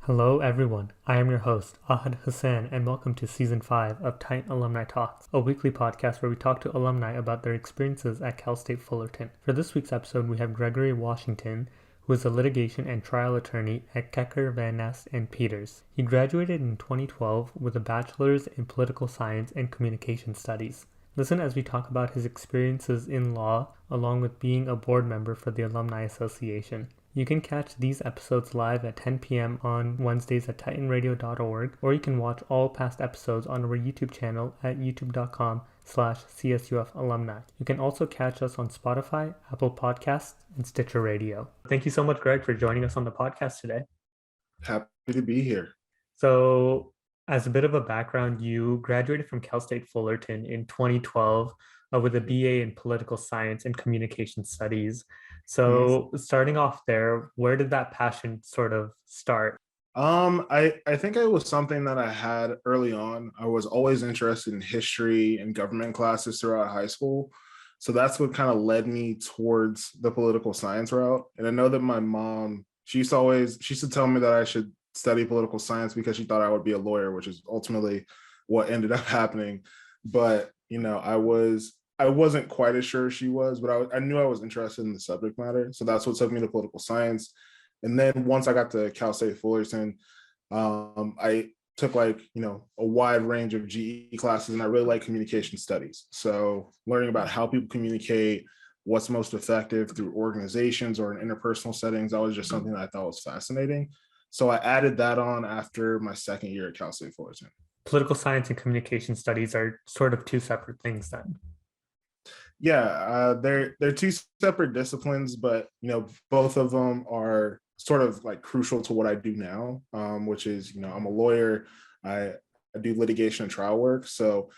Hello everyone, I am your host, Ahad Hussain, and welcome to Season 5 of Titan Alumni Talks, a weekly podcast where we talk to alumni about their experiences at Cal State Fullerton. For this week's episode, we have Gregory Washington, who is a litigation and trial attorney at Keker, Nest Peters. He graduated in 2012 with a bachelor's in political science and communication studies. Listen as we talk about his experiences in law, along with being a board member for the Alumni Association. You can catch these episodes live at 10 p.m. on Wednesdays at titanradio.org, or you can watch all past episodes on our YouTube channel at youtube.com/CSUF Alumni. You can also catch us on Spotify, Apple Podcasts, and Stitcher Radio. Thank you so much, Greg, for joining us on the podcast today. Happy to be here. So, as a bit of a background, you graduated from Cal State Fullerton in 2012 with a BA in political science and communication studies. So starting off there, where did that passion sort of start? I think it was something that I had early on. I was always interested in history and government classes throughout high school. So that's what kind of led me towards the political science route. And I know that my mom, she used to tell me that I should study political science because she thought I would be a lawyer, which is ultimately what ended up happening. But, I wasn't quite as sure she was, but I knew I was interested in the subject matter. So that's what took me to political science. And then once I got to Cal State Fullerton, I took a wide range of GE classes, and I really like communication studies. So learning about how people communicate, what's most effective through organizations or in interpersonal settings, that was just something that I thought was fascinating. So I added that on after my second year at Cal State Fullerton. Political science and communication studies are sort of two separate things then. Yeah, they're two separate disciplines, but both of them are sort of like crucial to what I do now, which is I'm a lawyer. I do litigation and trial work, so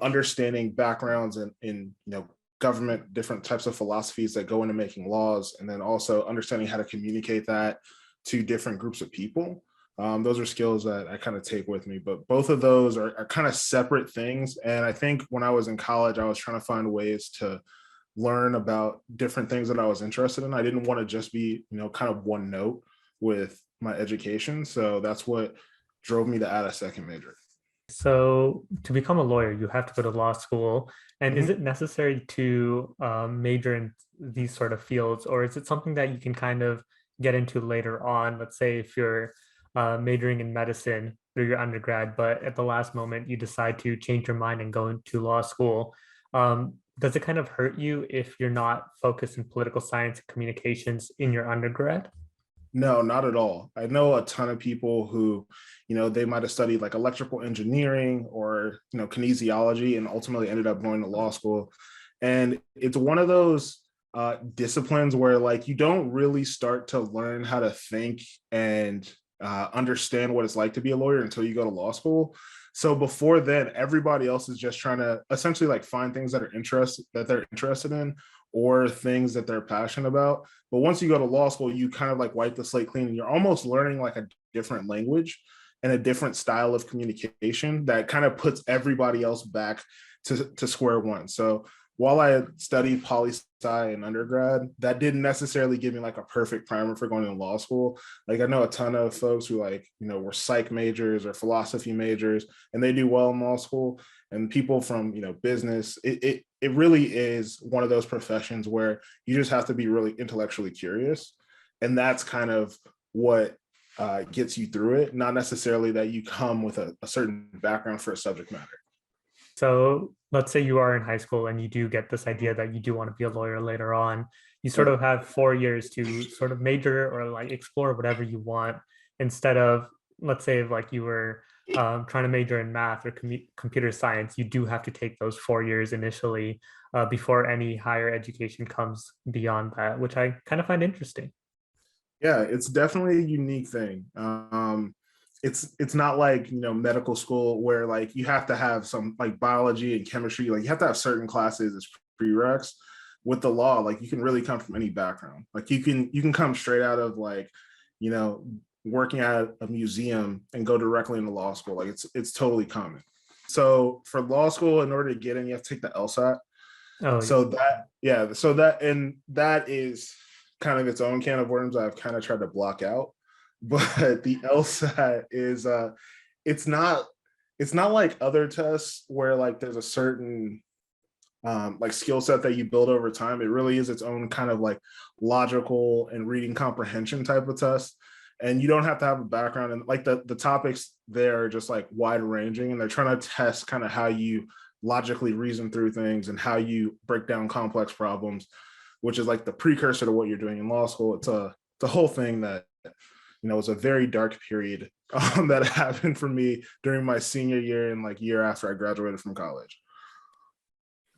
understanding backgrounds in government, different types of philosophies that go into making laws, and then also understanding how to communicate that to different groups of people. Those are skills that I kind of take with me, but both of those are kind of separate things. And I think when I was in college, I was trying to find ways to learn about different things that I was interested in. I didn't want to just be, kind of one note with my education. So that's what drove me to add a second major. So to become a lawyer, you have to go to law school. And is it necessary to major in these sort of fields, or is it something that you can kind of get into later on? Let's say if you're majoring in medicine through your undergrad, but at the last moment you decide to change your mind and go into law school. Does it kind of hurt you if you're not focused in political science and communications in your undergrad? No, not at all. I know a ton of people who, they might have studied like electrical engineering or, kinesiology and ultimately ended up going to law school. And it's one of those disciplines where like you don't really start to learn how to think and understand what it's like to be a lawyer until you go to law school. So before then, everybody else is just trying to essentially like find things that they're interested in or things that they're passionate about. But once you go to law school, you kind of like wipe the slate clean and you're almost learning like a different language and a different style of communication that kind of puts everybody else back to square one. So while I studied poli-sci in undergrad, that didn't necessarily give me like a perfect primer for going to law school. Like I know a ton of folks who were psych majors or philosophy majors, and they do well in law school. And people from, business, it really is one of those professions where you just have to be really intellectually curious. And that's kind of what gets you through it, not necessarily that you come with a certain background for a subject matter. So let's say you are in high school and you do get this idea that you do want to be a lawyer later on. You sort of have 4 years to sort of major or like explore whatever you want instead of, let's say, like you were trying to major in math or computer science. You do have to take those 4 years initially before any higher education comes beyond that, which I kind of find interesting. Yeah, it's definitely a unique thing. It's not like medical school where like you have to have some like biology and chemistry, like you have to have certain classes as prereqs. With the law, like you can really come from any background. Like you can come straight out of like working at a museum and go directly into law school. Like it's totally common. So for law school, in order to get in, you have to take the LSAT. So that is kind of its own can of worms I've kind of tried to block out. but the LSAT is it's not it's not like other tests where like there's a certain like skill set that you build over time. It really is its own kind of like logical and reading comprehension type of test. And you don't have to have a background, and like the topics there are just like wide ranging, and they're trying to test kind of how you logically reason through things and how you break down complex problems, which is like the precursor to what you're doing in law school. It's a whole thing that, you know, was a very dark period that happened for me during my senior year and like year after I graduated from college.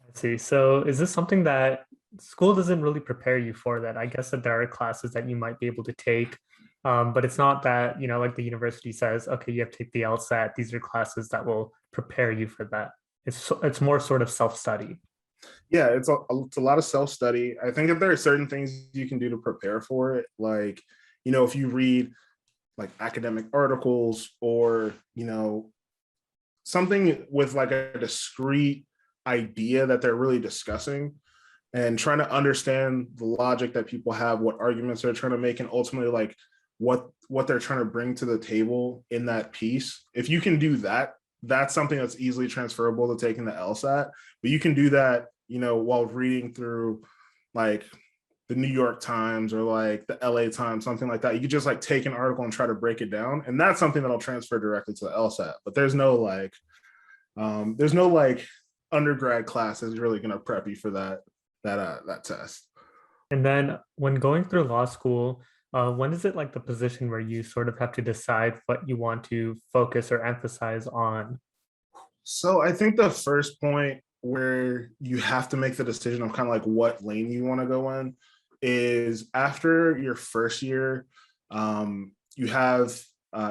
I see. So is this something that school doesn't really prepare you for that? I guess that there are classes that you might be able to take, but it's not that, like the university says, okay, you have to take the LSAT. These are classes that will prepare you for that. It's more sort of self-study. Yeah, it's a lot of self-study. I think if there are certain things you can do to prepare for it, like, if you read like academic articles or, something with like a discrete idea that they're really discussing and trying to understand the logic that people have, what arguments they're trying to make, and ultimately like what they're trying to bring to the table in that piece. If you can do that, that's something that's easily transferable to taking the LSAT. But you can do that, while reading through like the New York Times or like the LA Times, something like that. You could just like take an article and try to break it down. And that's something that'll transfer directly to the LSAT. But there's no like undergrad class that's really going to prep you for that test. And then when going through law school, when is it like the position where you sort of have to decide what you want to focus or emphasize on? So I think the first point where you have to make the decision of kind of like what lane you want to go in is after your first year. You have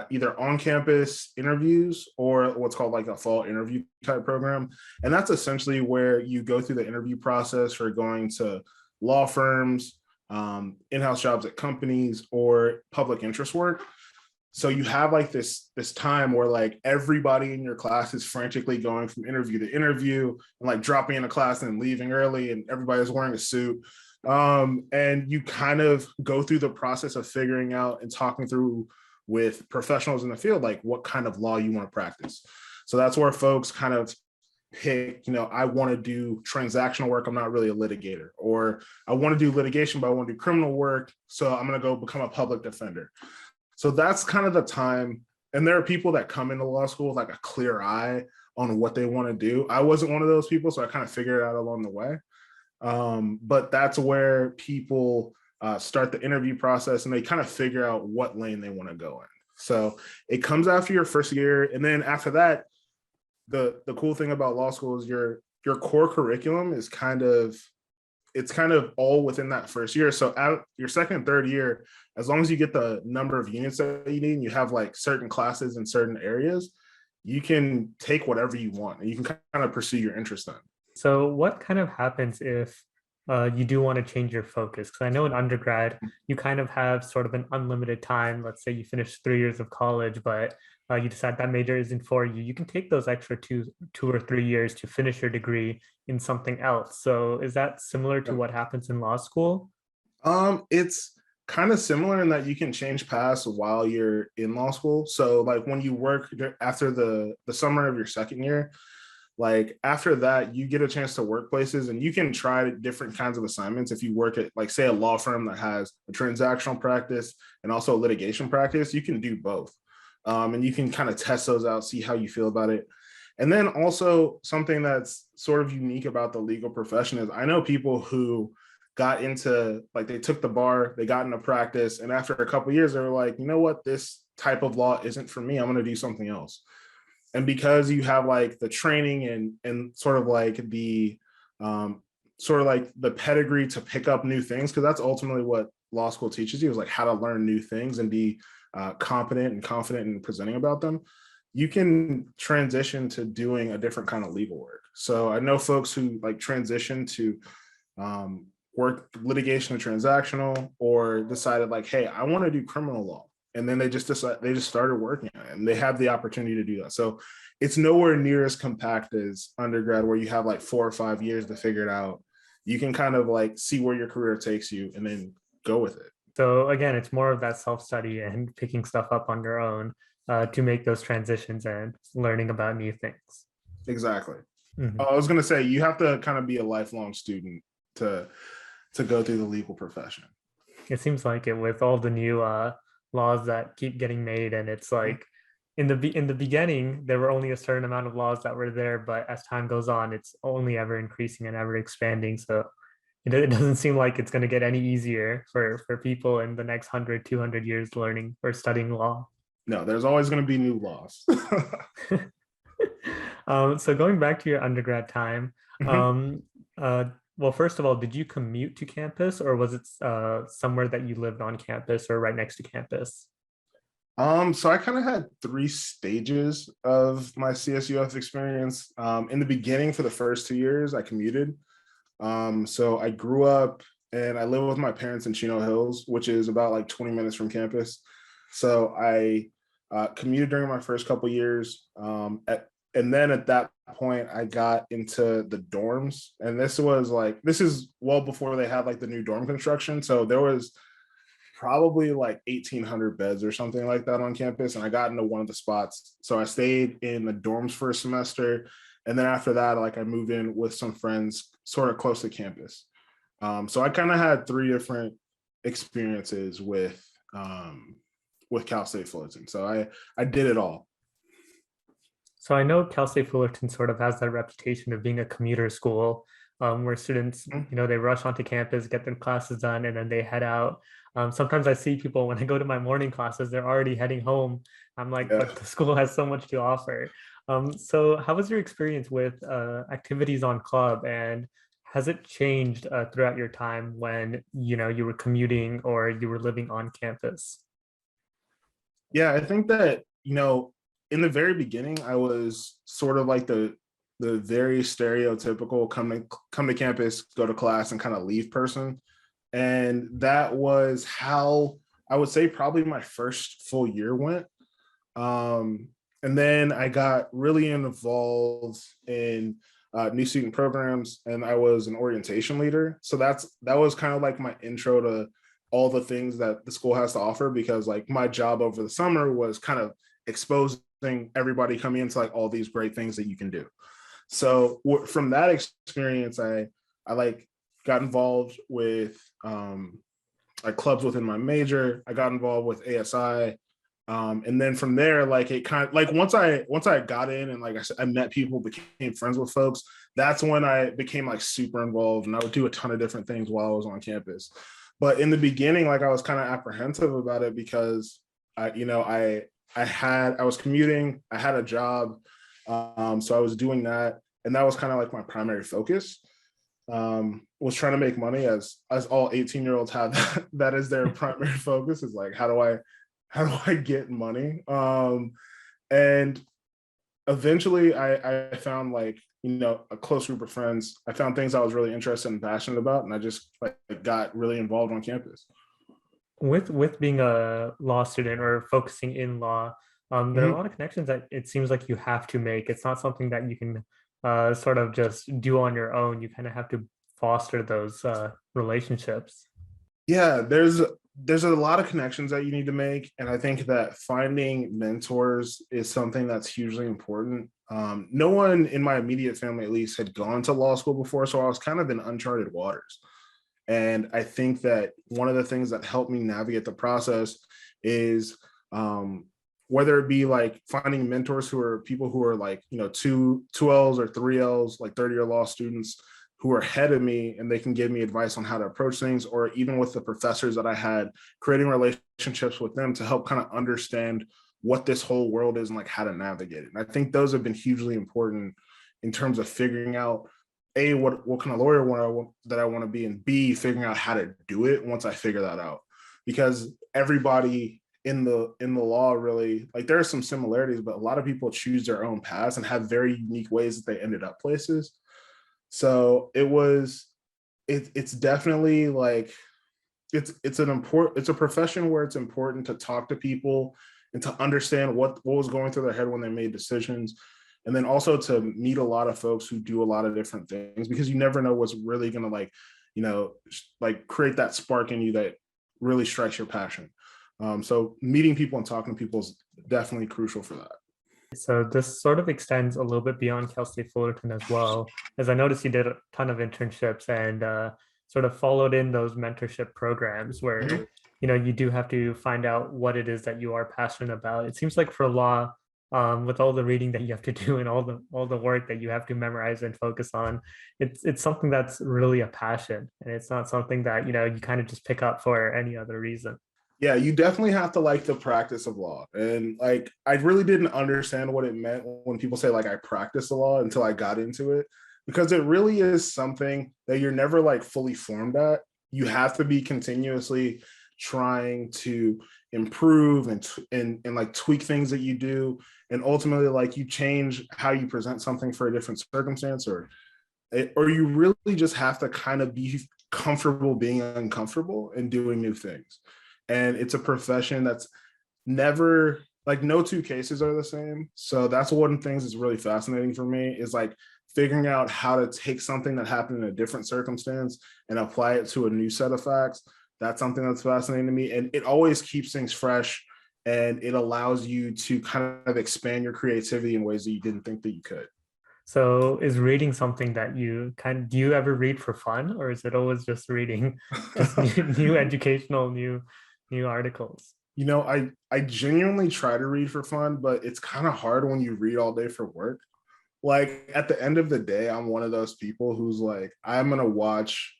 either on-campus interviews or what's called like a fall interview type program. And that's essentially where you go through the interview process for going to law firms, in-house jobs at companies, or public interest work. So you have like this time where like everybody in your class is frantically going from interview to interview and like dropping in a class and leaving early, and everybody's wearing a suit. And you kind of go through the process of figuring out and talking through with professionals in the field, like what kind of law you want to practice. So that's where folks kind of pick, I want to do transactional work. I'm not really a litigator, or I want to do litigation, but I want to do criminal work. So I'm going to go become a public defender. So that's kind of the time. And there are people that come into law school with like a clear eye on what they want to do. I wasn't one of those people, so I kind of figured it out along the way. But that's where people start the interview process, and they kind of figure out what lane they want to go in. So it comes after your first year. And then after that, the cool thing about law school is your core curriculum is kind of all within that first year. So at your second and third year, as long as you get the number of units that you need and you have like certain classes in certain areas, you can take whatever you want and you can kind of pursue your interest in. So what kind of happens if you do want to change your focus? Because I know in undergrad, you kind of have sort of an unlimited time. Let's say you finish 3 years of college, but you decide that major isn't for you. You can take those extra two or 3 years to finish your degree in something else. So is that similar to what happens in law school? It's kind of similar in that you can change paths while you're in law school. So like when you work after the summer of your second year, like after that, you get a chance to work places, and you can try different kinds of assignments. If you work at like say a law firm that has a transactional practice and also a litigation practice, you can do both. And you can kind of test those out, see how you feel about it. And then also something that's sort of unique about the legal profession is I know people who got into like they took the bar, they got into practice, and after a couple of years, they were like, you know what, this type of law isn't for me. I'm going to do something else. And because you have like the training and sort of like the pedigree to pick up new things, because that's ultimately what law school teaches you, is like how to learn new things and be competent and confident in presenting about them. You can transition to doing a different kind of legal work. So I know folks who like transition to work litigation and transactional, or decided like, hey, I want to do criminal law. And then they just started working on it, and they have the opportunity to do that. So it's nowhere near as compact as undergrad, where you have like 4 or 5 years to figure it out. You can kind of like see where your career takes you and then go with it. So again, it's more of that self-study and picking stuff up on your own to make those transitions and learning about new things. Exactly. Mhm. I was going to say, you have to kind of be a lifelong student to go through the legal profession. It seems like it with all the new laws that keep getting made, and it's like in the beginning there were only a certain amount of laws that were there, but as time goes on, it's only ever increasing and ever expanding. So it doesn't seem like it's going to get any easier for people in the next 100, 200 years learning or studying law. No, there's always going to be new laws. So going back to your undergrad time, Mhm. um, well, first of all, did you commute to campus or was it somewhere that you lived on campus or right next to campus? So I kind of had three stages of my CSUF experience. In the beginning, for the first 2 years, I commuted. So I grew up and I lived with my parents in Chino Hills, which is about like 20 minutes from campus. So I commuted during my first couple years. And then at that point, I got into the dorms. And this is well before they had like the new dorm construction. So there was probably like 1,800 beds or something like that on campus. And I got into one of the spots. So I stayed in the dorms for a semester. And then after that, like I moved in with some friends sort of close to campus. So I kind of had three different experiences with Cal State Fullerton. So I did it all. So I know Cal State Fullerton sort of has that reputation of being a commuter school, where students, Mhm. they rush onto campus, get their classes done, and then they head out. Sometimes I see people when I go to my morning classes, they're already heading home. I'm like, Yeah. but the school has so much to offer. So how was your experience with activities on club, and has it changed throughout your time when you were commuting or you were living on campus? Yeah, I think that, in the very beginning, I was sort of like the very stereotypical come to campus, go to class, and kind of leave person. And that was how I would say probably my first full year went. Um, and then I got really involved in new student programs, and I was an orientation leader. So that was kind of like my intro to all the things that the school has to offer, because like my job over the summer was kind of exposing everybody coming into like all these great things that you can do. So from that experience, I like got involved with like clubs within my major. I got involved with ASI. And then from there, like it kind of like once I got in and like I said, I met people, became friends with folks. That's when I became like super involved, and I would do a ton of different things while I was on campus. But in the beginning, like I was kind of apprehensive about it because I was commuting, I had a job, so I was doing that, and that was kind of like my primary focus. Was trying to make money, as all 18-year-olds have that is their primary focus, is like how do I get money? And eventually I found like, a close group of friends. I found things I was really interested and passionate about, and I just like got really involved on campus. With being a law student or focusing in law, there are a Mhm. lot of connections that it seems like you have to make. It's not something that you can sort of just do on your own. You kind of have to foster those relationships. Yeah, there's a lot of connections that you need to make, and I think that finding mentors is something that's hugely important. No one in my immediate family, at least, had gone to law school before, so I was kind of in uncharted waters. And I think that one of the things that helped me navigate the process is, whether it be like finding mentors who are people who are like, two L's or three L's, like 30-year law students who are ahead of me, and they can give me advice on how to approach things, or even with the professors that I had, creating relationships with them to help kind of understand what this whole world is and like how to navigate it. And I think those have been hugely important in terms of figuring out A, what kind of lawyer that I want to be, and B, figuring out how to do it once I figure that out. Because everybody in the law, really, like there are some similarities, but a lot of people choose their own paths and have very unique ways that they ended up places. So it's definitely like it's a profession where it's important to talk to people and to understand what was going through their head when they made decisions, and then also to meet a lot of folks who do a lot of different things, because you never know what's really going to like, like create that spark in you that really strikes your passion. So meeting people and talking to people is definitely crucial for that. So this sort of extends a little bit beyond Cal State Fullerton as well, as I noticed you did a ton of internships and sort of followed in those mentorship programs where, you do have to find out what it is that you are passionate about. It seems like for law, with all the reading that you have to do and all the work that you have to memorize and focus on, it's something that's really a passion, and it's not something that you kind of just pick up for any other reason. Yeah, you definitely have to like the practice of law. And like, I really didn't understand what it meant when people say like I practice the law until I got into it, because it really is something that you're never like fully formed at. You have to be continuously trying to improve and like tweak things that you do. And ultimately, like, you change how you present something for a different circumstance, or you really just have to kind of be comfortable being uncomfortable and doing new things. And it's a profession that's never, like, no two cases are the same. So that's one of the things that's really fascinating for me, is like figuring out how to take something that happened in a different circumstance and apply it to a new set of facts. That's something that's fascinating to me. And it always keeps things fresh, and it allows you to kind of expand your creativity in ways that you didn't think that you could. So is reading something that do you ever read for fun, or is it always just reading just new educational, new articles? I genuinely try to read for fun, but it's kind of hard when you read all day for work. Like, at the end of the day, I'm one of those people who's like, I'm gonna watch,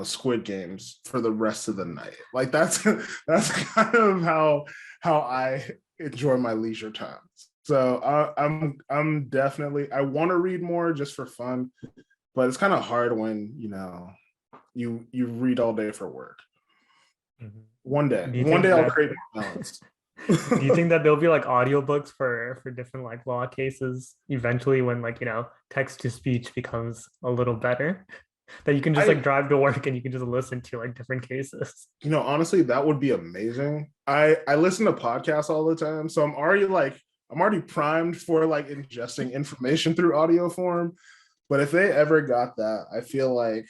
Squid Games for the rest of the night. Like, that's kind of how I enjoy my leisure time. So I'm definitely, I want to read more just for fun, but it's kind of hard when you read all day for work. Mhm. One day, Do you one think day I'll that create more balance. do you think that there'll be like audiobooks for different like law cases eventually when like text to speech becomes a little better? That you can just like I, drive to work and you can just listen to like different cases. honestly, that would be amazing. I listen to podcasts all the time, so I'm already primed for like ingesting information through audio form. But if they ever got that, I feel like,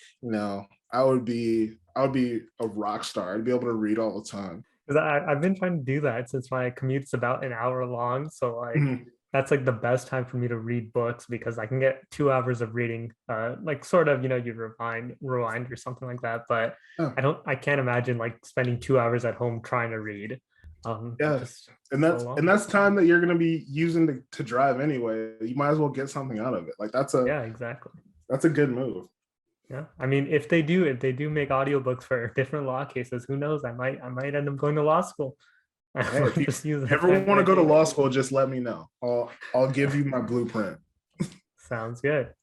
I would be a rock star. I'd be able to read all the time. Because I've been trying to do that since my commute's about an hour long. So like Mhm. that's like the best time for me to read books because I can get 2 hours of reading, like sort of, you rewind or something like that. But Yeah, I can't imagine like spending 2 hours at home trying to read. yeah. Just And so long. that's time that you're gonna be using to drive anyway. You might as well get something out of it. Like, Yeah, exactly. that's a good move. Yeah. I mean, if they do make audiobooks for different law cases, who knows? I might end up going to law school. Hey, I'll if you just use that ever time want to go to dedicated. law school, just let me know. I'll give you my blueprint. Sounds good.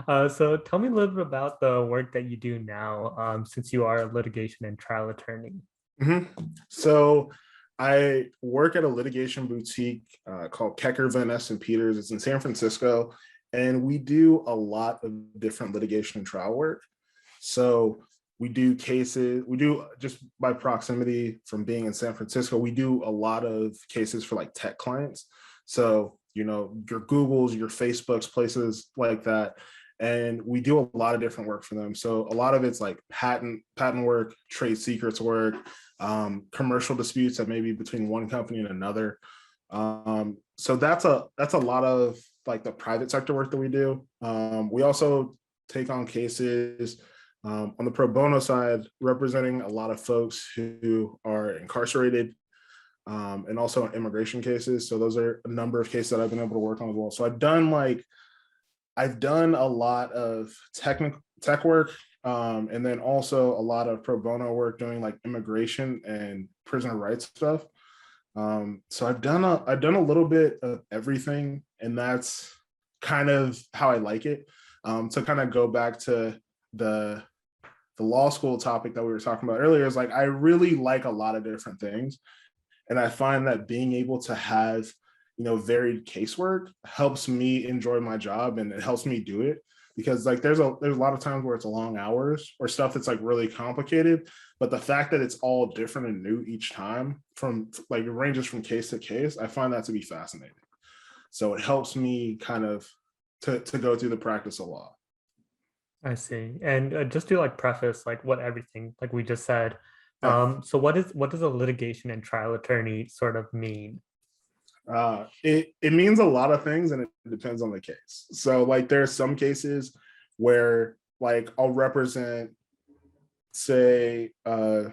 So tell me a little bit about the work that you do now, since you are a litigation and trial attorney. Mhm. So I work at a litigation boutique called Keker, Nest Peters. It's in San Francisco, and we do a lot of different litigation and trial work. So we do cases, we do, just by proximity from being in San Francisco, we do a lot of cases for like tech clients. So, your Googles, your Facebooks, places like that. And we do a lot of different work for them. So a lot of it's like patent work, trade secrets work, commercial disputes that may be between one company and another. So that's a lot of like the private sector work that we do. We also take on cases on the pro bono side, representing a lot of folks who are incarcerated, and also in immigration cases. So those are a number of cases that I've been able to work on as well. So I've done a lot of tech work, and then also a lot of pro bono work doing like immigration and prisoner rights stuff. So I've done a little bit of everything, and that's kind of how I like it. To kind of go back to the law school topic that we were talking about earlier, is like I really like a lot of different things, and I find that being able to have varied casework helps me enjoy my job, and it helps me do it, because like there's a lot of times where it's long hours or stuff that's like really complicated, but the fact that it's all different and new each time, from like it ranges from case to case, I find that to be fascinating. So it helps me kind of to go through the practice of law. I see. And just to like preface like what everything like we just said, Yeah. So what does a litigation and trial attorney sort of mean? It means a lot of things, and it depends on the case. So like there's some cases where like I'll represent, say, a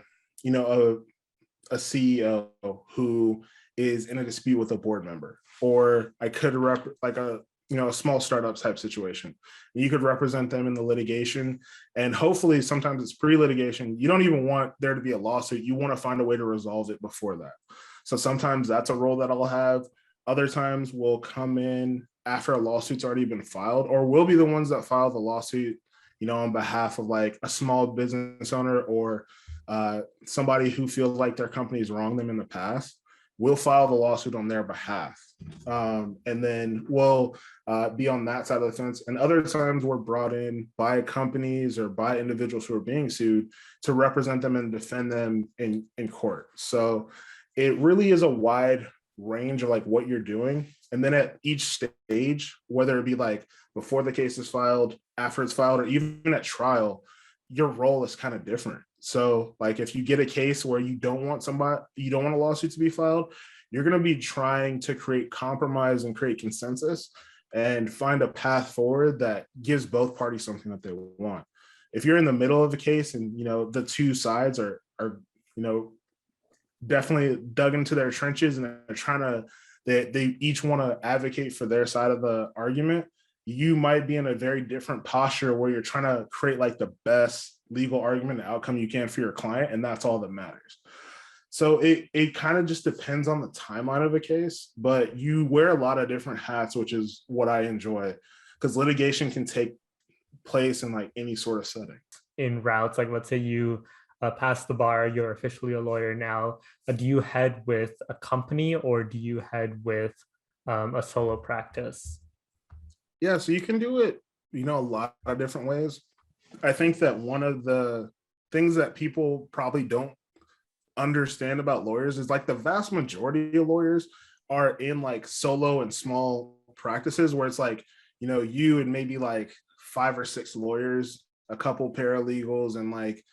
CEO who is in a dispute with a board member, or I could like a small startup type situation. You could represent them in the litigation, and hopefully sometimes it's pre-litigation. You don't even want there to be a lawsuit. You want to find a way to resolve it before that. So sometimes that's a role that I'll have. Other times we'll come in after a lawsuit's already been filed, or we'll be the ones that file the lawsuit, on behalf of like a small business owner or somebody who feels like their company's wronged them in the past. We'll file the lawsuit on their behalf. And then we'll be on that side of the fence. And other times we're brought in by companies or by individuals who are being sued to represent them and defend them in court. So it really is a wide range of like what you're doing. And then at each stage, whether it be like before the case is filed, after it's filed, or even at trial, your role is kind of different. So like if you get a case where you don't want a lawsuit to be filed, you're going to be trying to create compromise and create consensus and find a path forward that gives both parties something that they want. If you're in the middle of a case and the two sides are definitely dug into their trenches and they're trying to they each want to advocate for their side of the argument, you might be in a very different posture where you're trying to create like the best legal argument and outcome you can for your client, and that's all that matters. So it kind of just depends on the timeline of a case, but you wear a lot of different hats, which is what I enjoy, because litigation can take place in like any sort of setting. In routes, like let's say you pass the bar, you're officially a lawyer now. Do you head with a company or do you head with a solo practice? Yeah, so you can do it, a lot of different ways. I think that one of the things that people probably don't understand about lawyers is like the vast majority of lawyers are in like solo and small practices where it's like, you and maybe like 5 or 6 lawyers, a couple paralegals, and like,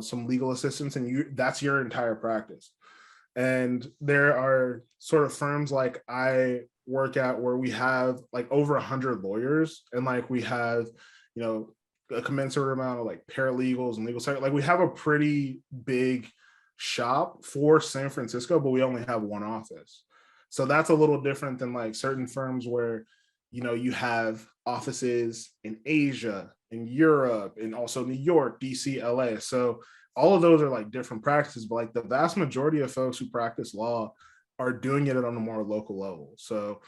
some legal assistants, and that's your entire practice. And there are sort of firms like I work at where we have like over 100 lawyers, and like we have, a commensurate amount of like paralegals and legal secretary. Like we have a pretty big shop for San Francisco, but we only have one office. So that's a little different than like certain firms where, you have offices in Asia, in Europe, and also New York, DC, LA. So all of those are like different practices, but like the vast majority of folks who practice law are doing it on a more local level. So,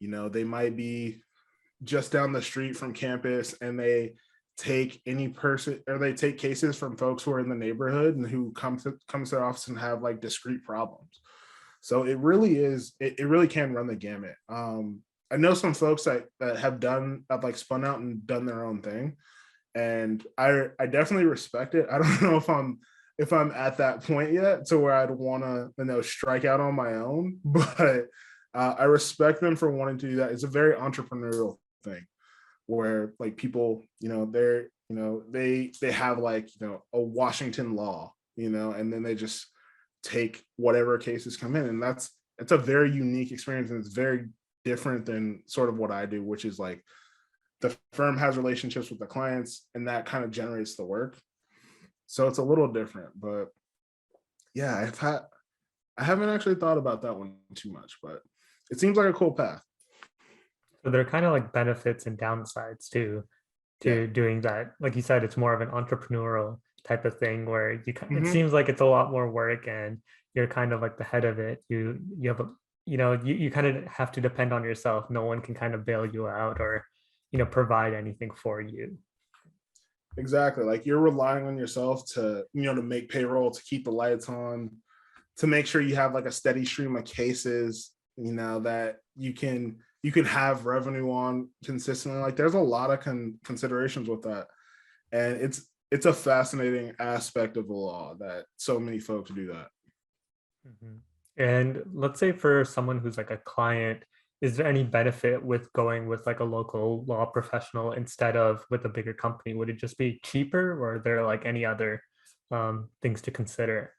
they might be just down the street from campus and they take any person, or they take cases from folks who are in the neighborhood and who come to their office and have like discrete problems. So it really is, it really can run the gamut. I know some folks that have like spun out and done their own thing, and I definitely respect it. I don't know if I'm at that point yet to where I'd want to strike out on my own, but I respect them for wanting to do that. It's a very entrepreneurial thing where like people, they have like a Washington law, and then they just take whatever cases come in, and it's a very unique experience, and it's very different than sort of what I do, which is like the firm has relationships with the clients and that kind of generates the work. So it's a little different, but yeah, I haven't actually thought about that one too much, but it seems like a cool path. So there are kind of like benefits and downsides to doing that. Like you said, it's more of an entrepreneurial type of thing where it seems like it's a lot more work and you're kind of like the head of it. You have you kind of have to depend on yourself. No one can kind of bail you out or provide anything for you. Exactly. Like you're relying on yourself to to make payroll, to keep the lights on, to make sure you have like a steady stream of cases, that you can have revenue on consistently. Like there's a lot of considerations with that, and it's a fascinating aspect of the law that so many folks do that. Mm-hmm. And let's say for someone who's like a client, is there any benefit with going with like a local law professional instead of with a bigger company? Would it just be cheaper, or are there like any other things to consider?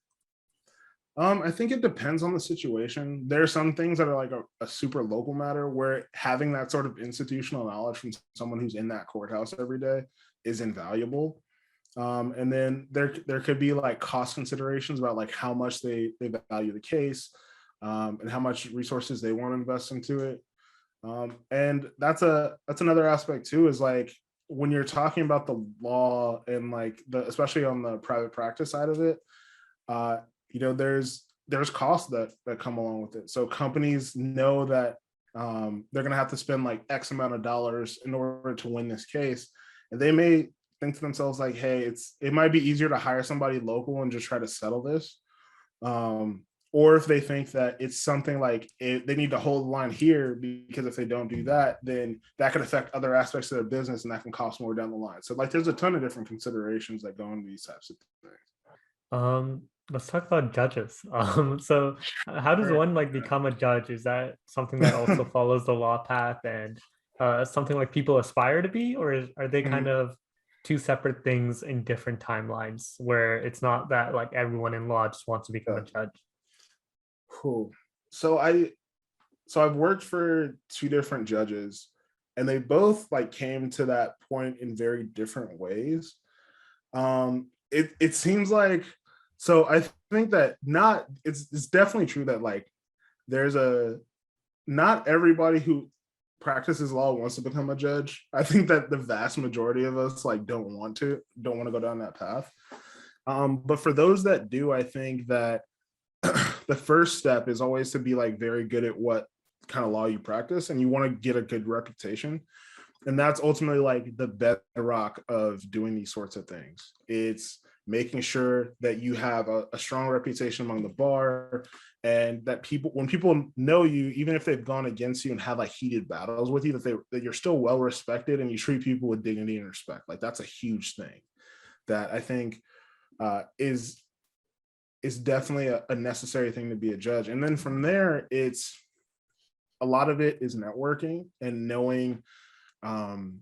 I think it depends on the situation. There are some things that are like a super local matter where having that sort of institutional knowledge from someone who's in that courthouse every day is invaluable. And then there could be like cost considerations about like how much they value the case, and how much resources they want to invest into it. And that's another aspect too, is like when you're talking about the law and like especially on the private practice side of it, uh, there's costs that come along with it. So companies know that they're going to have to spend like X amount of dollars in order to win this case, and they may think to themselves like, hey, it might be easier to hire somebody local and just try to settle this. Or if they think that it's something like they need to hold the line here, because if they don't do that, then that could affect other aspects of their business and that can cost more down the line. So like there's a ton of different considerations that go into these types of things. Let's talk about judges. So how does Right. one like become a judge? Is that something that also follows the law path and something like people aspire to be, or are they kind Mhm. of two separate things in different timelines where it's not that like everyone in law just wants to become a Yeah. judge? Cool. So I've worked for two different judges, and they both like came to that point in very different ways. It seems like, so I think that not it's definitely true that like there's a not everybody who practices law wants to become a judge. I think that the vast majority of us like don't want to go down that path. But for those that do, I think that the first step is always to be like very good at what kind of law you practice, and you want to get a good reputation. And that's ultimately like the bedrock of doing these sorts of things. It's making sure that you have a strong reputation among the bar, and that when people know you, even if they've gone against you and had like heated battles with you, that you're still well respected and you treat people with dignity and respect. Like that's a huge thing that I think is definitely a necessary thing to be a judge. And then from there, it's a lot of it is networking um,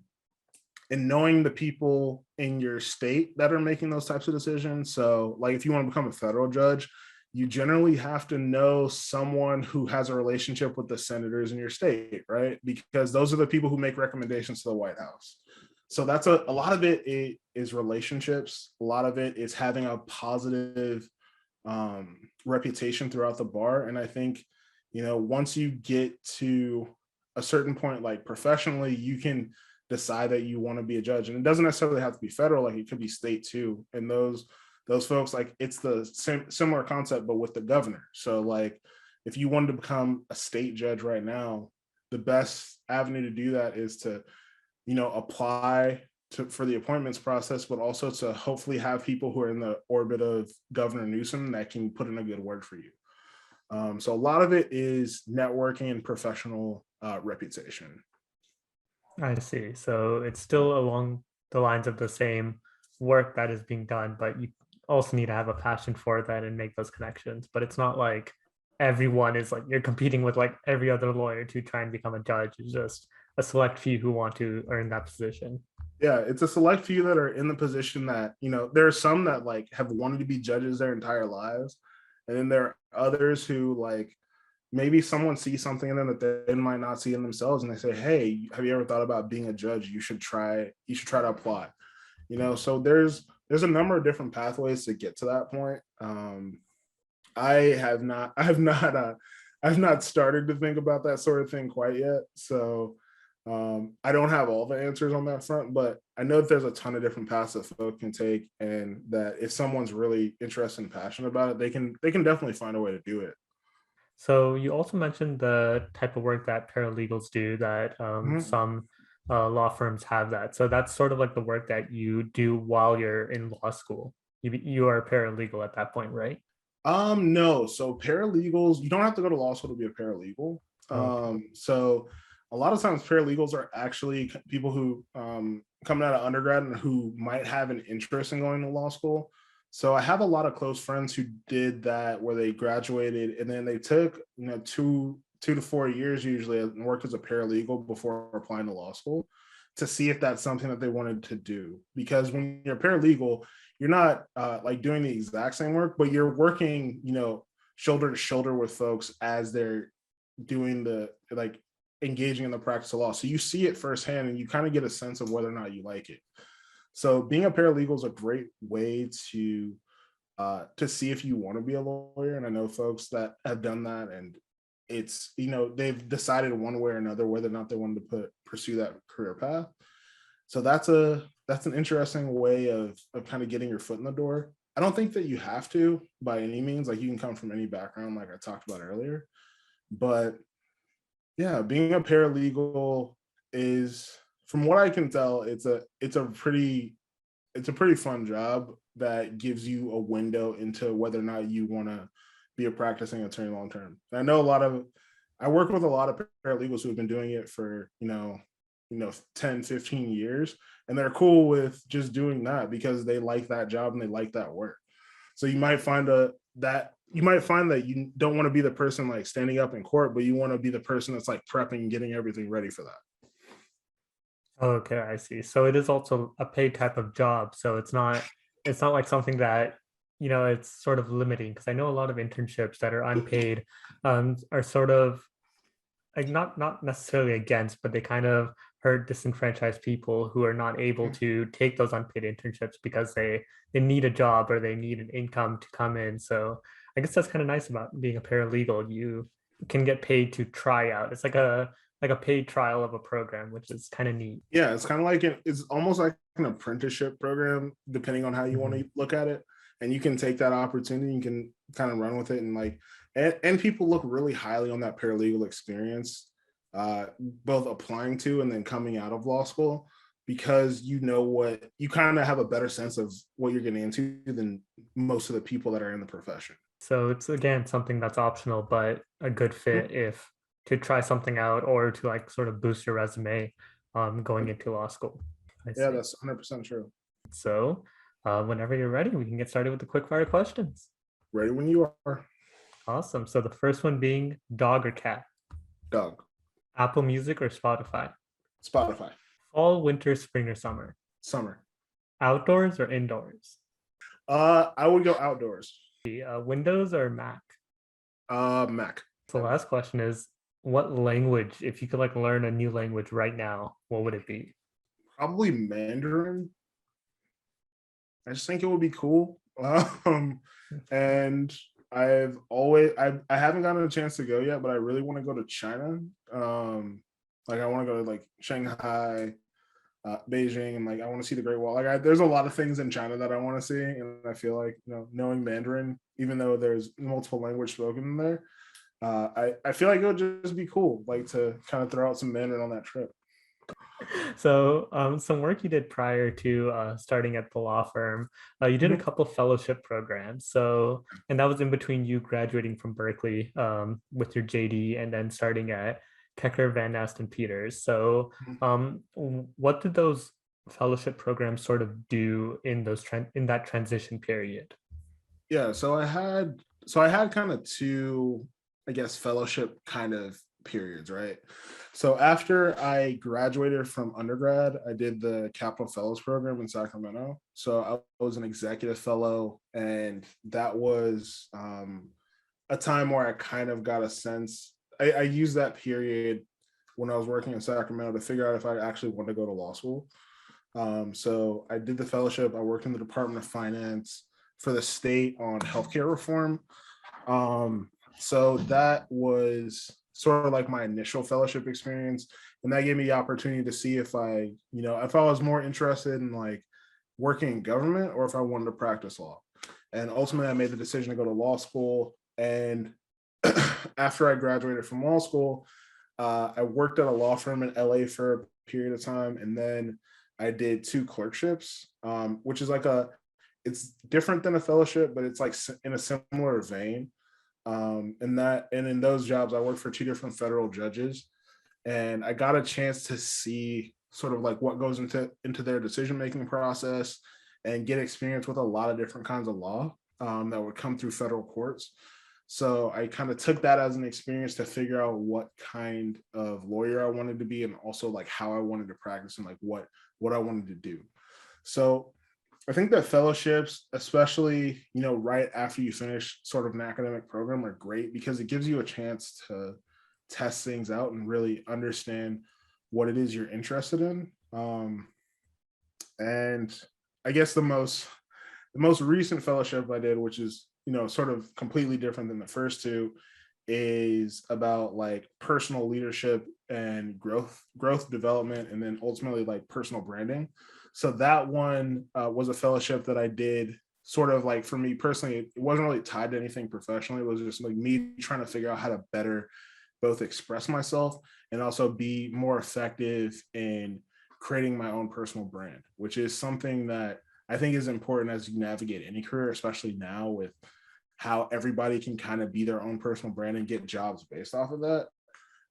and knowing the people in your state that are making those types of decisions. So, like, if you want to become a federal judge, you generally have to know someone who has a relationship with the senators in your state, right? Because those are the people who make recommendations to the White House. So that's a lot of it is relationships. A lot of it is having a positive reputation throughout the bar. And I think, once you get to a certain point, like professionally, you can decide that you want to be a judge. And it doesn't necessarily have to be federal, like it could be state too. And those folks, like it's the same similar concept, but with the governor. So like if you wanted to become a state judge right now, the best avenue to do that is to, apply for the appointments process, but also to hopefully have people who are in the orbit of Governor Newsom that can put in a good word for you. So a lot of it is networking and professional reputation. I see. So it's still along the lines of the same work that is being done, but you also need to have a passion for that and make those connections. But it's not like everyone is like you're competing with like every other lawyer to try and become a judge. It's just a select few who want to earn that position. Yeah, it's a select few that are in the position that, there are some that like have wanted to be judges their entire lives. And then there are others who like maybe someone sees something in them that they might not see in themselves, and they say, hey, have you ever thought about being a judge? You should try to apply. So there's a number of different pathways to get to that point. I have not started to think about that sort of thing quite yet. So I don't have all the answers on that front, but I know that there's a ton of different paths that folks can take, and that if someone's really interested and passionate about it, they can definitely find a way to do it. So you also mentioned the type of work that paralegals do, that Mhm. some law firms have that. So that's sort of like the work that you do while you're in law school. You are a paralegal at that point, right? No. So paralegals, you don't have to go to law school to be a paralegal. Okay. So a lot of times paralegals are actually people who coming out of undergrad and who might have an interest in going to law school. So I have a lot of close friends who did that, where they graduated and then they took, 2 to 4 years usually and worked as a paralegal before applying to law school. to see if that's something that they wanted to do. Because when you're a paralegal, you're not like doing the exact same work, but you're working, shoulder to shoulder with folks as they're doing the like engaging in the practice of law. So you see it firsthand and you kind of get a sense of whether or not you like it. So being a paralegal is a great way to see if you want to be a lawyer. And I know folks that have done that, and it's, they've decided one way or another whether or not they wanted to pursue that career path. So that's an interesting way of kind of getting your foot in the door. I don't think that you have to by any means. Like, you can come from any background, like I talked about earlier. But yeah, being a paralegal is, from what I can tell, it's a pretty fun job that gives you a window into whether or not you want to be a practicing attorney long term. I know I work with a lot of paralegals who have been doing it for 10, 15 years, and they're cool with just doing that because they like that job and they like that work. So you might find that you don't want to be the person like standing up in court, but you want to be the person that's like prepping and getting everything ready for that. Okay, I see. So it is also a paid type of job. So it's not like something that, it's sort of limiting, because I know a lot of internships that are unpaid are sort of like not necessarily against, but they kind of hurt disenfranchised people who are not able to take those unpaid internships because they need a job or they need an income to come in. So I guess that's kind of nice about being a paralegal. You can get paid to try out. It's like a paid trial of a program, which is kind of neat. Yeah, it's kind of like it's almost like an apprenticeship program, depending on how you want to look at it. And you can take that opportunity, you can kind of run with it, and like, and people look really highly on that paralegal experience, both applying to and then coming out of law school, because you kind of have a better sense of what you're getting into than most of the people that are in the profession. So it's, again, something that's optional, but a good fit if to try something out or to like sort of boost your resume going into law school. Yeah, that's 100% true. So whenever you're ready, we can get started with the quickfire questions. Ready when you are. Awesome. So the first one being dog or cat? Dog. Apple Music or Spotify? Spotify. Fall, winter, spring, or summer? Summer. Outdoors or indoors? I would go outdoors. Windows or Mac? Mac. So the last question is, what language, if you could like learn a new language right now, what would it be? Probably Mandarin. I just think it would be cool. And I haven't gotten a chance to go yet, but I really want to go to China. Like, I want to go to like Shanghai, Beijing, and like I want to see the Great Wall. Like, there's a lot of things in China that I want to see, and I feel like, knowing Mandarin, even though there's multiple language spoken in there, I feel like it would just be cool, like, to kind of throw out some Mandarin on that trip. So some work you did prior to starting at the law firm, you did a couple fellowship programs. So, and that was in between you graduating from Berkeley with your JD and then starting at Keker, Van Nest, and Peters. So what did those fellowship programs sort of do in that transition period? Yeah, so I had kind of two, I guess, fellowship kind of periods, right? So after I graduated from undergrad, I did the Capital Fellows program in Sacramento. So I was an executive fellow, and that was a time where I kind of got a sense. I used that period when I was working in Sacramento to figure out if I actually wanted to go to law school. So I did the fellowship. I worked in the Department of Finance for the state on healthcare reform. So that was sort of like my initial fellowship experience. And that gave me the opportunity to see if I was more interested in like working in government or if I wanted to practice law. And ultimately I made the decision to go to law school. And after I graduated from law school, I worked at a law firm in LA for a period of time. And then I did 2 clerkships, which is like it's different than a fellowship, but it's like in a similar vein. And in those jobs, I worked for 2 different federal judges, and I got a chance to see sort of like what goes into their decision-making process and get experience with a lot of different kinds of law that would come through federal courts. So I kind of took that as an experience to figure out what kind of lawyer I wanted to be, and also like how I wanted to practice and like what I wanted to do. So I think that fellowships, especially, right after you finish sort of an academic program, are great because it gives you a chance to test things out and really understand what it is you're interested in. And I guess the most recent fellowship I did, which is, sort of completely different than the first two, is about like personal leadership and growth development, and then ultimately like personal branding. So that one was a fellowship that I did sort of like, for me personally, it wasn't really tied to anything professionally. It was just like me trying to figure out how to better both express myself and also be more effective in creating my own personal brand, which is something that I think is important as you navigate any career, especially now with how everybody can kind of be their own personal brand and get jobs based off of that.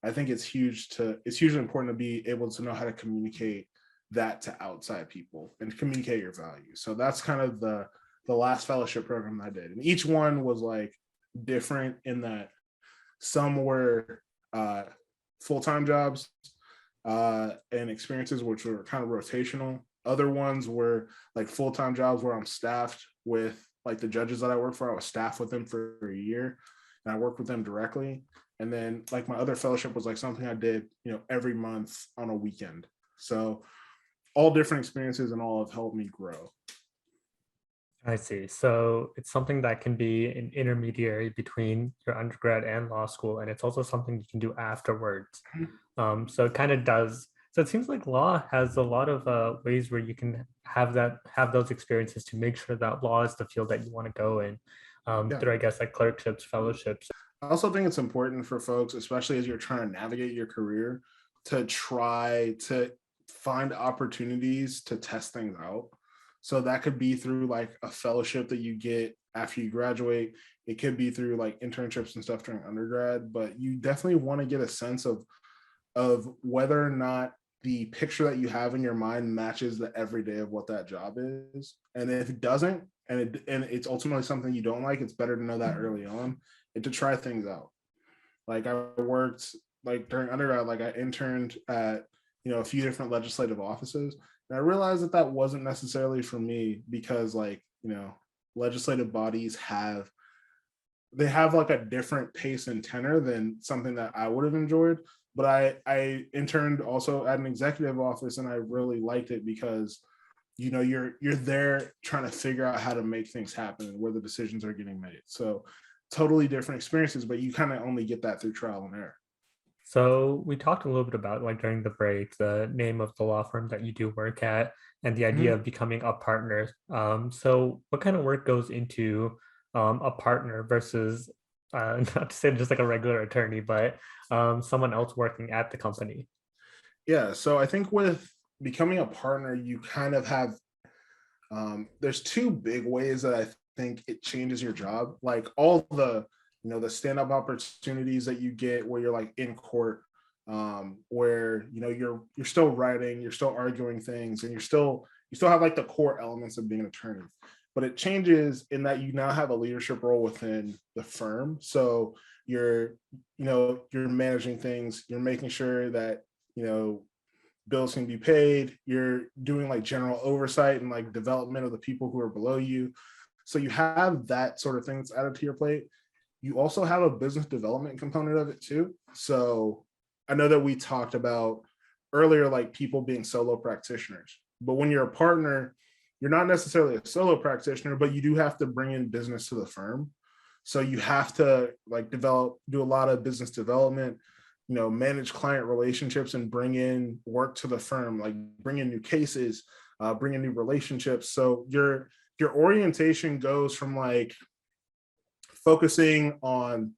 I think it's hugely important to be able to know how to communicate that to outside people and communicate your values. So that's kind of the last fellowship program I did. And each one was like different in that some were full-time jobs and experiences, which were kind of rotational. Other ones were like full-time jobs where I'm staffed with like the judges that I work for. I was staffed with them for a year and I worked with them directly. And then like my other fellowship was like something I did, every month on a weekend. So all different experiences and all have helped me grow. I see. So it's something that can be an intermediary between your undergrad and law school, and it's also something you can do afterwards. So it kind of does. So it seems like law has a lot of ways where you can have those experiences to make sure that law is the field that you want to go in. Yeah. Through, I guess, like clerkships, fellowships. I also think it's important for folks, especially as you're trying to navigate your career, to try to find opportunities to test things out. So that could be through like a fellowship that you get after you graduate. It could be through like internships and stuff during undergrad, but you definitely want to get a sense of whether or not the picture that you have in your mind matches the everyday of what that job is. And if it doesn't, and it's ultimately something you don't like, it's better to know that early on and to try things out. Like I worked like during undergrad, like I interned at, a few different legislative offices. And I realized that that wasn't necessarily for me because like, legislative bodies have like a different pace and tenor than something that I would have enjoyed. But I interned also at an executive office and I really liked it because, you're there trying to figure out how to make things happen and where the decisions are getting made. So totally different experiences, but you kind of only get that through trial and error. So we talked a little bit about, like, during the break, the name of the law firm that you do work at and the idea of becoming a partner. So what kind of work goes into a partner versus, not to say just like a regular attorney, but someone else working at the company? Yeah. So I think with becoming a partner, you kind of have, there's two big ways that I think it changes your job. Like all the, the stand-up opportunities that you get where you're like in court, where, you're still writing, you're still arguing things, and you still have like the core elements of being an attorney. But it changes in that you now have a leadership role within the firm. So you're managing things, you're making sure that, bills can be paid, you're doing like general oversight and like development of the people who are below you. So you have that sort of thing that's added to your plate. You also have a business development component of it too. So I know that we talked about earlier, like people being solo practitioners, but when you're a partner, you're not necessarily a solo practitioner, but you do have to bring in business to the firm. So you have to like do a lot of business development, manage client relationships and bring in work to the firm, like bring in new cases, bring in new relationships. So your orientation goes from like focusing on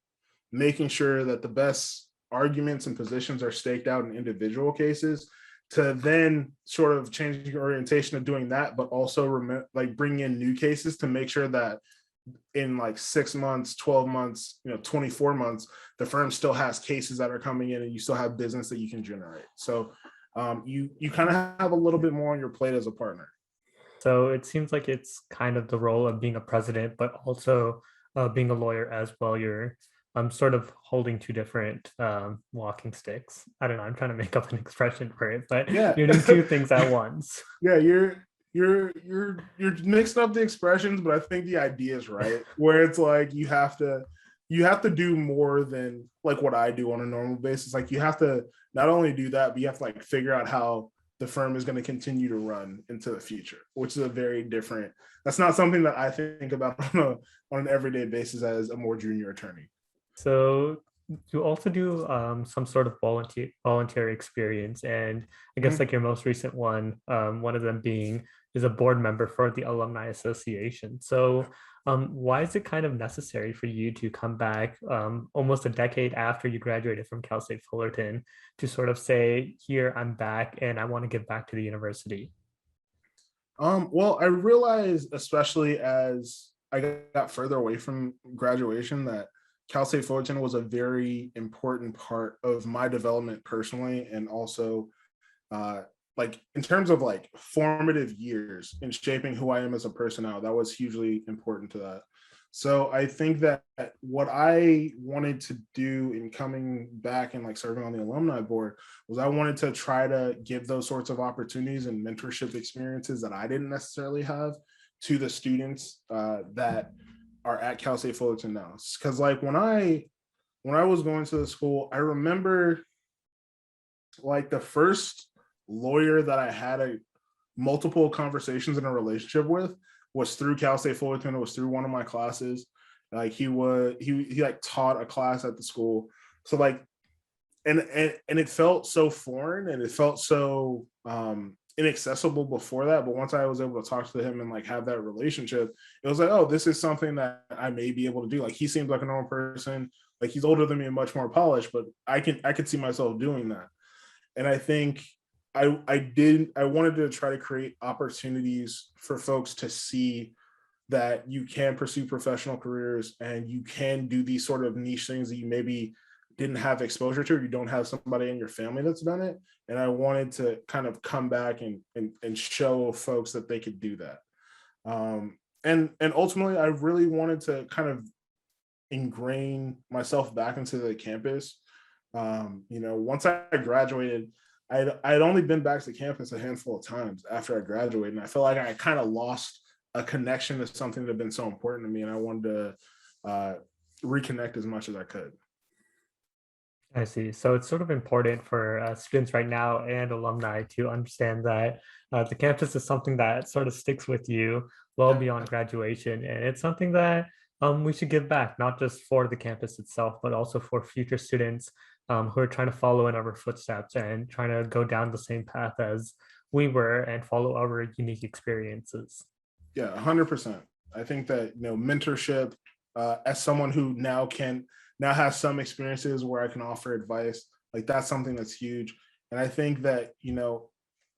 making sure that the best arguments and positions are staked out in individual cases to then sort of changing your orientation of doing that, but also like bring in new cases to make sure that in like 6 months, 12 months, 24 months, the firm still has cases that are coming in and you still have business that you can generate. So you kind of have a little bit more on your plate as a partner. So it seems like it's kind of the role of being a president, but also being a lawyer as well, you're sort of holding two different walking sticks. I don't know. I'm trying to make up an expression for it, but Yeah. you're doing two things at once. Yeah, you're mixing up the expressions, but I think the idea is right. Where it's like you have to do more than like what I do on a normal basis. Like you have to not only do that, but you have to like figure out how the firm is going to continue to run into the future, which is a very different. That's not something that I think about on an everyday basis as a more junior attorney. So you also do some sort of voluntary experience, and I guess Mhm. like your most recent one of them being is a board member for the Alumni Association. So why is it kind of necessary for you to come back almost a decade after you graduated from Cal State Fullerton to sort of say, here, I'm back and I want to give back to the university? Well, I realized, especially as I got further away from graduation, that Cal State Fullerton was a very important part of my development personally, and also uh, like in terms of like formative years in shaping who I am as a person now. That was hugely important to that. So I think that what I wanted to do in coming back and like serving on the alumni board was I wanted to try to give those sorts of opportunities and mentorship experiences that I didn't necessarily have to the students that are at Cal State Fullerton now. Because like when I was going to the school, I remember like the first lawyer that I had a multiple conversations in a relationship with was through Cal State Fullerton. It was through one of my classes. Like he like taught a class at the school. So like and it felt so foreign and it felt so inaccessible before that. But once I was able to talk to him and like have that relationship, it was like, oh, this is something that I may be able to do. Like he seems like a normal person. Like he's older than me and much more polished, but I could see myself doing that. And I think I wanted to try to create opportunities for folks to see that you can pursue professional careers and you can do these sort of niche things that you maybe didn't have exposure to, or you don't have somebody in your family that's done it. And I wanted to kind of come back and show folks that they could do that. And ultimately I really wanted to kind of ingrain myself back into the campus. Once I graduated, I'd only been back to campus a handful of times after I graduated, and I felt like I kind of lost a connection to something that had been so important to me, and I wanted to reconnect as much as I could. I see. So it's sort of important for students right now and alumni to understand that the campus is something that sort of sticks with you well Yeah, beyond graduation. And it's something that we should give back, not just for the campus itself, but also for future students who are trying to follow in our footsteps and trying to go down the same path as we were and follow our unique experiences. yeah, 100%. I think that mentorship, as someone who now has some experiences where I can offer advice, like that's something that's huge. And I think that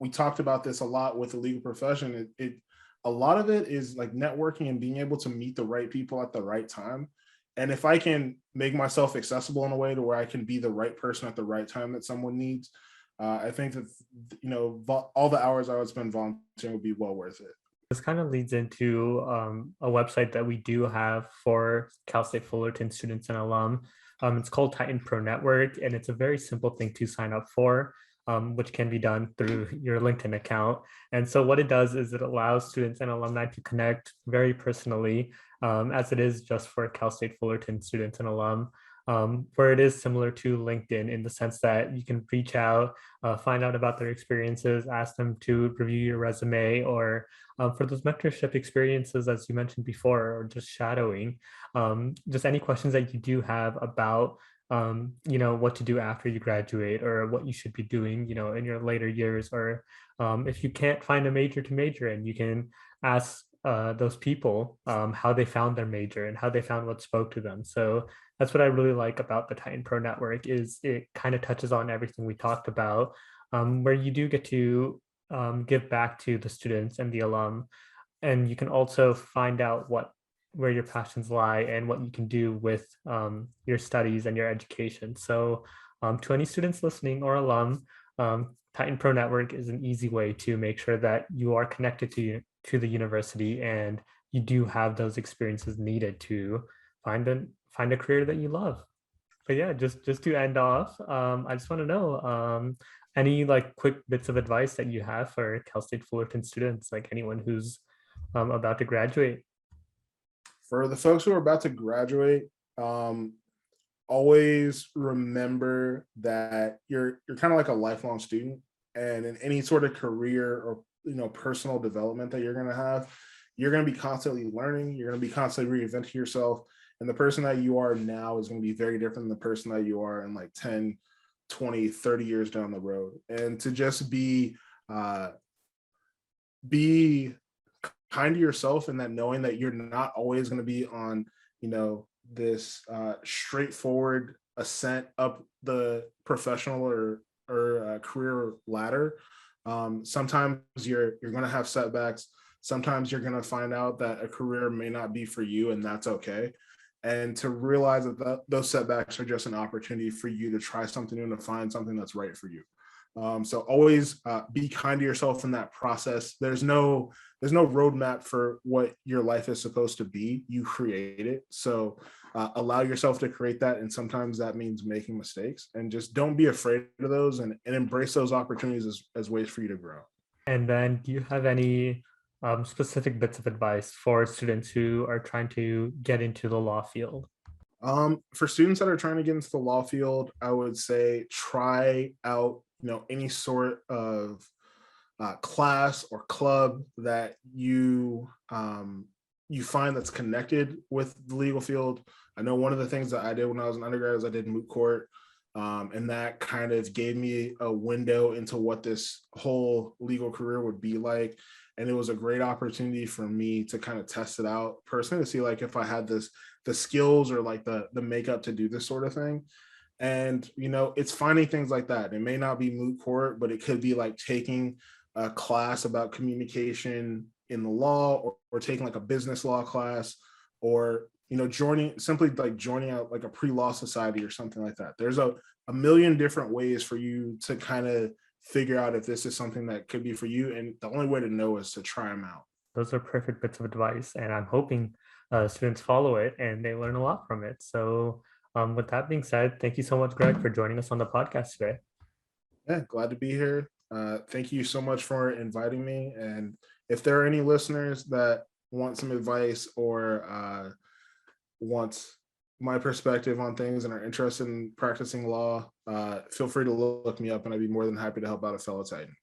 we talked about this a lot with the legal profession. It a lot of it is like networking and being able to meet the right people at the right time. And if I can make myself accessible in a way to where I can be the right person at the right time that someone needs, I think that all the hours I would spend volunteering would be well worth it. This kind of leads into a website that we do have for Cal State Fullerton students and alum. It's called Titan Pro Network, and it's a very simple thing to sign up for, which can be done through your LinkedIn account. And so what it does is it allows students and alumni to connect very personally, as it is just for Cal State Fullerton students and alum. Where it is similar to LinkedIn in the sense that you can reach out, find out about their experiences, ask them to review your resume, or for those mentorship experiences, as you mentioned before, or just shadowing, just any questions that you do have about, what to do after you graduate or what you should be doing, in your later years, or if you can't find a major to major in, you can ask those people how they found their major and how they found what spoke to them. So that's what I really like about the Titan Pro Network is it kind of touches on everything we talked about, where you do get to give back to the students and the alum, and you can also find out where your passions lie and what you can do with your studies and your education. So to any students listening or alum, Titan Pro Network is an easy way to make sure that you are connected to the university and you do have those experiences needed to find a career that you love. But yeah, just to end off, I just want to know any like quick bits of advice that you have for Cal State Fullerton students, like anyone who's about to graduate. For the folks who are about to graduate, um, always remember that you're kind of like a lifelong student, and in any sort of career or personal development that you're going to have, you're going to be constantly learning, you're going to be constantly reinventing yourself, and the person that you are now is going to be very different than the person that you are in like 10, 20, 30 years down the road. And to just be kind to yourself, and that knowing that you're not always going to be on this straightforward ascent up the professional or career ladder. Sometimes you're going to have setbacks. Sometimes you're going to find out that a career may not be for you, and that's okay. And to realize that those setbacks are just an opportunity for you to try something new and to find something that's right for you. So always be kind to yourself in that process. There's no roadmap for what your life is supposed to be. You create it. So allow yourself to create that. And sometimes that means making mistakes, and just don't be afraid of those, and embrace those opportunities as ways for you to grow. And then do you have any specific bits of advice for students who are trying to get into the law field? For students that are trying to get into the law field, I would say try out, any sort of class or club that you find that's connected with the legal field. I know one of the things that I did when I was an undergrad is I did moot court, and that kind of gave me a window into what this whole legal career would be like. And it was a great opportunity for me to kind of test it out personally, to see like if I had the skills or like the makeup to do this sort of thing. And it's finding things like that. It may not be moot court, but it could be like taking a class about communication in the law, or taking like a business law class, or joining out like a pre-law society or something like that. There's a million different ways for you to kind of figure out if this is something that could be for you, and the only way to know is to try them out. Those are perfect bits of advice, and I'm hoping students follow it and they learn a lot from it. So with that being said, thank you so much, Greg, for joining us on the podcast today. Yeah, glad to be here. Thank you so much for inviting me. And if there are any listeners that want some advice, or want my perspective on things and are interested in practicing law, feel free to look me up, and I'd be more than happy to help out a fellow Titan.